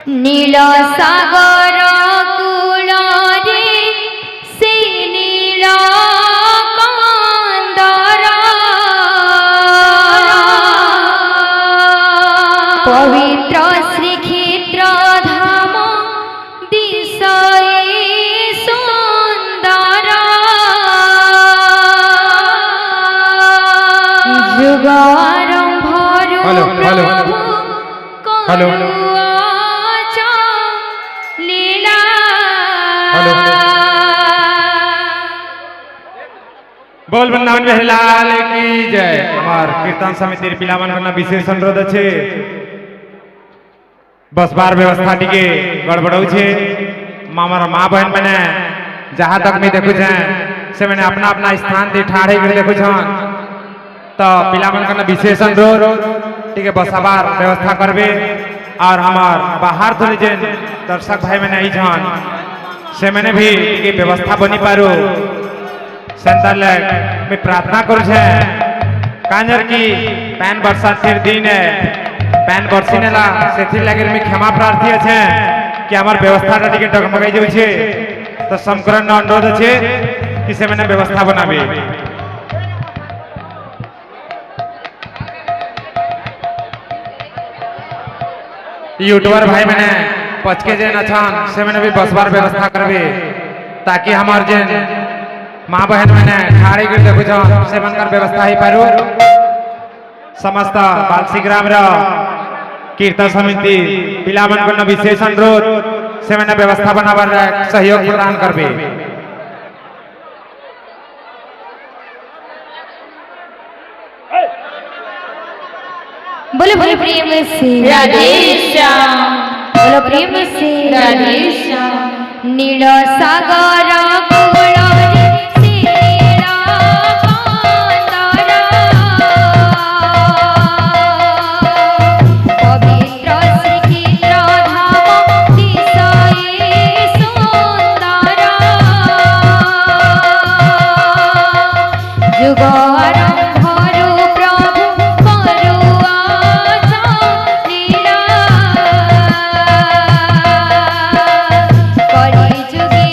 নীল সাগর কূলরে সে নীল কন্দর পবিত্র শ্রীক্ষেত্র ধাম দিশয়ে সুন্দর যুগ আরম্ভর প্রভু बोल वृंदावन बिहारीलाल की जय। हमार कीर्तन समिति पिलावन करना विशेष अनुरोध अच्छे बस बार व्यवस्था टी गड़बड़ छे मामार माँ बहन मैंने जहाँ तक मैं देखु से मैंने अपना अपना स्थान थी ठाड़े कर देखु तो पिलावन करना विशेष अनुरोध ठीक है बस बार व्यवस्था करबे और हमार बाहर थोड़े जेन दर्शक भाई मैंने आई छन से मैंने भी व्यवस्था बनी पारू संताल मैं प्रार्थना करू कांजर की पैन बरसात फिर दिन है पैन बरसी नेला से लगे मैं क्षमा प्रार्थी अच्छे कि हमार व्यवस्था टी डगमगाई जाऊे तो समकरण अनुरोध अच्छे कि से मैंने व्यवस्था बनाबे यूट्यूबर भाई मैंने पचके जेन अछन से मैंने भी बसबार व्यवस्था करबे ताकि हमार जेन माँ बहन मैंने ठाड़ी कर देखु से बनकर व्यवस्था ही पारू समस्त बालसी ग्राम कीर्तन समिति पिलावन को विशेष अनुरोध से मैंने व्यवस्था बनावर सहयोग प्रदान करबे बोलो बोलो प्रेम से राधेश्याम बोलो प्रेम से राधेश्याम नील सागर कूलरे से नील कन्दर पवित्र श्रीक्षेत्र धाम दिशये सुन्दर जुग आरम्भर प्रभु कलि जुगे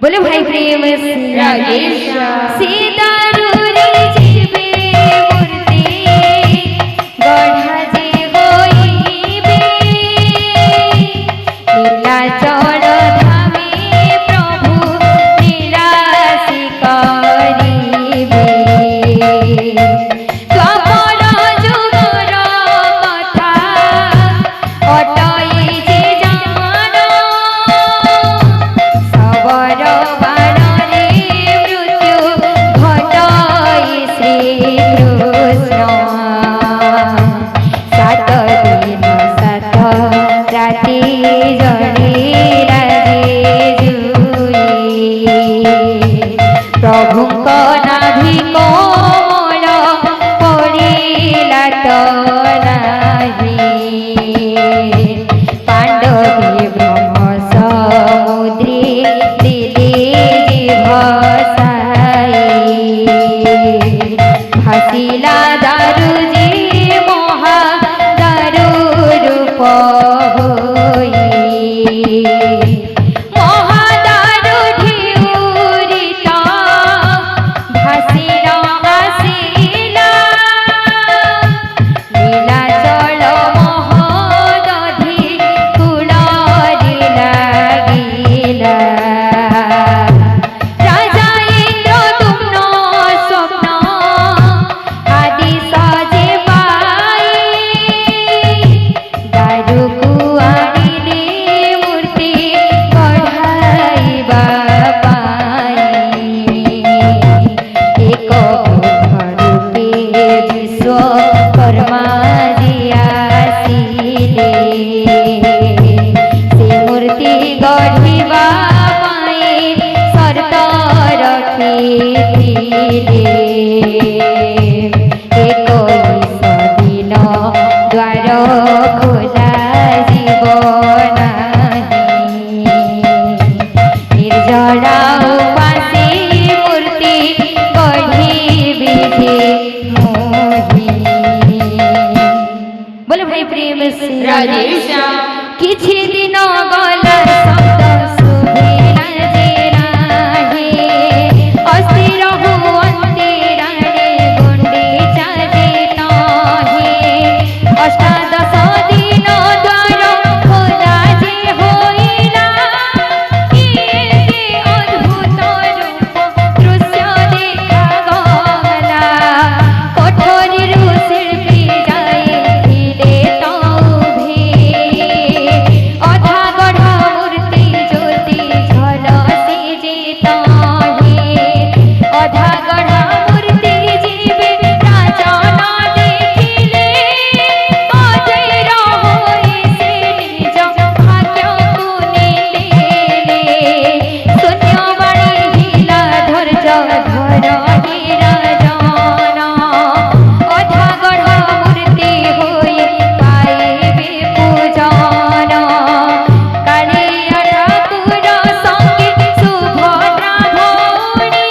बोले भाई प्रेम से राधेश्याम। सीतारूरी जीवे मूर्ति गढ़ा जे होइबे नीलाचल धामे प्रभु निराशी करिबे द्वापर जुगर कथा अटई जे जान सबर बाणरे मृत्यु घटाई श्री कृष्ण सात दिन सात राति जड़िला जे जुई प्रभुଙ୍କ नाभि कोमल पड़िला तो नाही पांडवे ब्रह्म समुद्री दिली भसाई भासिला दारुजी महा दारु रूप होई महादारु ढिउरिता भासिल आसिला नीलाचल महदधि कुलरि लागिला राजा इंद्रदुम्न स्वप्न आदि सजे पाई दारुकु आनिले मूर्ति गढ़ाइबा पाई एक रूपे विश्वकर्मा जी आसिले से मूर्ति गढ़िबा पाई शर्त रखिथिले 21 दिन द्वार खोला जीव नाही निर्जरा उपासी मूर्ति गढ़िबे जे मोहि बोले भाई प्रेम से राधेश्याम। किछि दिन गला शब्द सुभिला जे राहे अस्थिर हुअन्ते राणे गुण्डिचा जे ताहे अष्टादश दिन द्वार खोला जे होइला एते अद्भुत रूप दृश्य देखागला कोठरीरु शिल्पी जाइथिले तौभे अधा गढ़ मूर्ति ज्योति झलसे जे ताहे अधा गढ़ मूर्ति जीवे राजन देखिले अजय होई से निज भाग्यकु नेले शून्यवाणी हिला धैर्य धर हे राजन अधा गढ़ मूर्ति होई पाइबे पूजन कालिया ठाकुर संगे सुभद्रा भौणी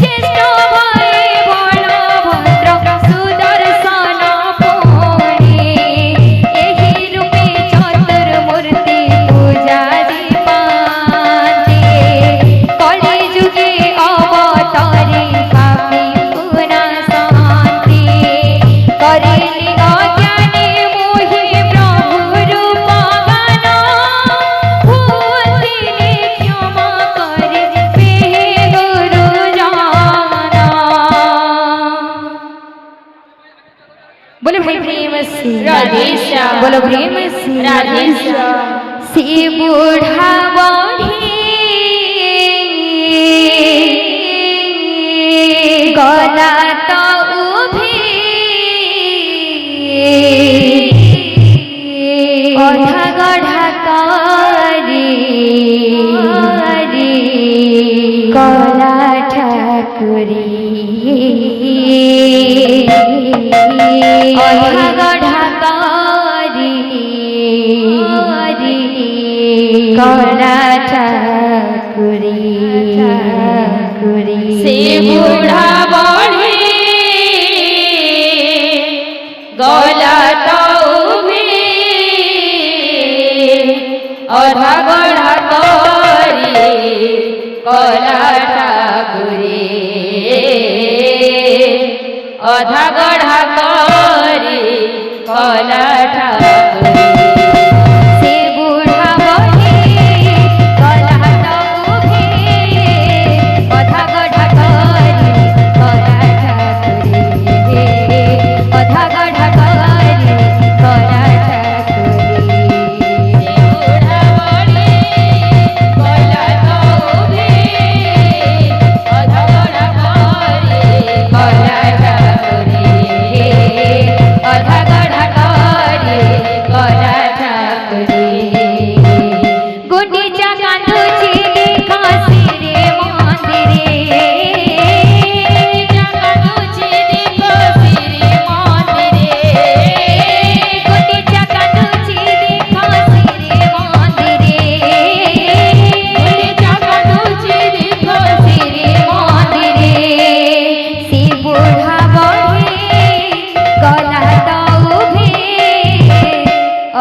ज्येष्ठ भए बलभद्र सुदर्शन पुणी एहि रूपे चतुर्मूर्ति पूजा दीपान्ते कलिजुगे अवतरी पापी पुरा शान्ति करिले अज्ञानी मोहि प्रभु रूप गान भूतिले क्षमा करिबे गुरुजन बोले भाई प्रेम से राधेश्याम। बोलो प्रेम से राधेश्याम। से बूढ़ा बढ़ी गला तो उभी अधा गढ़ा करी कला ठाकुरी अधा गढ़ा करी कला ठाकुरी से बूढ़ा बढ़े गला तो भी अधा गढ़ा करी কলা ঠাকুরে অধা গড়া করে কলা ঠাকুরে সে বুড়া বনে কলা তবুভে অধা গড়া করে কলা ঠাকুরে অধা গড়া করে কলা ঠাকুরে বুড়া বনে কলা তবুভে অধা গড়া করে কলা ঠাকুরে অধা গড়া করে কলা ঠাকুরে গুন্ডিচা কাঁদুছি দেখাছি রে মন্দিরে কাঁদুছি দেখছি রে মন্দিরে গুন্ডিচা কাঁদুছি দেখাছি রে মন্দিরে কাঁদুছি দেখছি রে মন্দিরে সে বুড়া বনে গলা তবুভে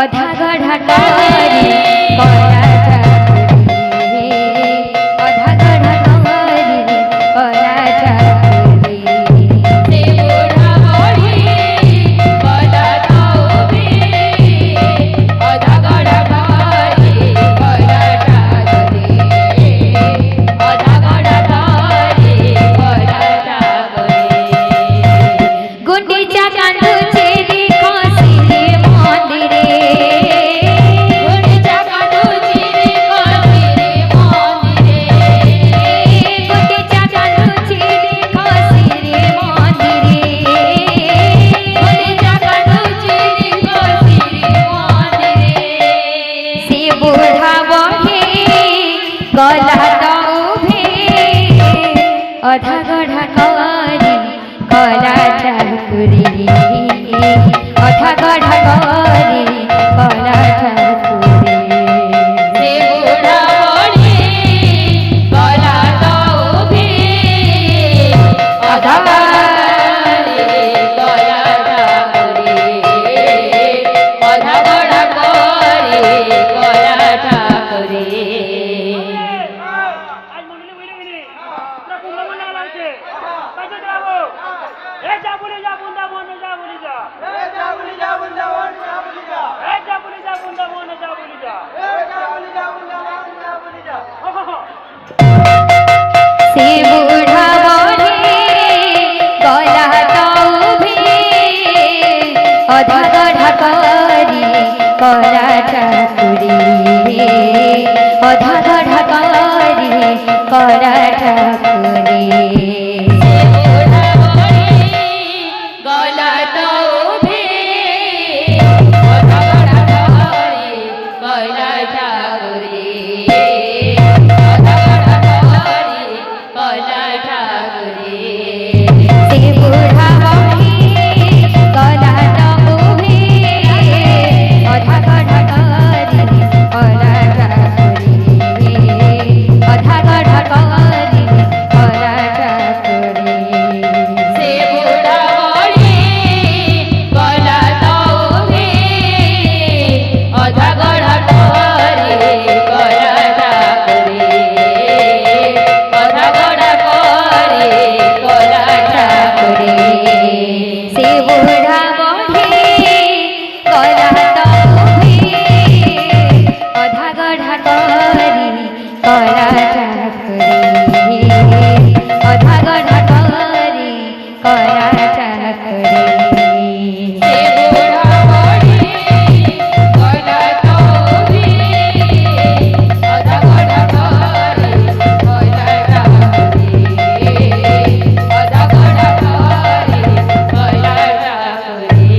অধা গড়া করে কলা ঠাকুরে অধা গড়া করে কলা ঠাকুরে সে বুড়া বনে কলা তবুভে অধা গড়া করে কলা ঠাকুরে অধা গড়া করে কলা ঠাকুরে গুন্ডিচা কাঁদুছে দেখাছি রে মন্দিরে গুন্ডিচা কাঁদুছি দেখছি রে মন্দিরে গুন্ডিচা কাঁদুছে দেখাছি রে মন্দিরে গুন্ডিচা কাঁদুছি দেখছি রে মন্দিরে সে বুড়া বনে গলা তবুভে অধা গড়া করে কলা ঠাকুরে অধা গড়া করে কলা ঠাকুরে সে বুড়া বনে কলা তবুভে অধা করে কলা ঠাকুরে অধা গড়া করে কলা ঠাকুরে आज मंडली बोली गेली तुला कुंभ म्हणायला लागते काय ते जावो ए जा बोली जा बुंदा मोन जा बोली जा ए जा बोली जा बुंदा मोन जा बोली जा ए जा बोली जा बुंदा मोन जा बोली जा ए जा बोली जा बुंदा मोन जा बोली जा हो हो हो সে বুড়া বনে গলা তবুভে অধা গড়া করে কলা ঠাকুরে অধা গড়া করে কলা ঠাকুরে বুড়া বনে গলা তবুভে অধা গড়া করে কলা ঠাকুরে অধা গড়া করে কলা ঠাকুরে সে বুড়া বনে গলা তবুভে অধা গড়া করে কলা ঠাকুরে অধা গড়া করে কলা ঠাকুরে সে বুড়া বনে গলা তবুভে অধা গড়া করে কলা ঠাকুরে অধা গড়া করে কলা ঠাকুরে সে বুড়া বনে গলা তবুভে অধা গড়া করে কলা ঠাকুরে অধা গড়া করে কলা ঠাকুরে সে বুড়া বনে গলা তবুভে অধা গড়া করে কলা ঠাকুরে অধা গড়া করে কলা ঠাকুরে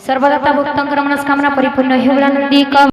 সর্বদাতা ভক্তঙ্কর মনস্কামনা পরিপূর্ণ হেউলা নন্দী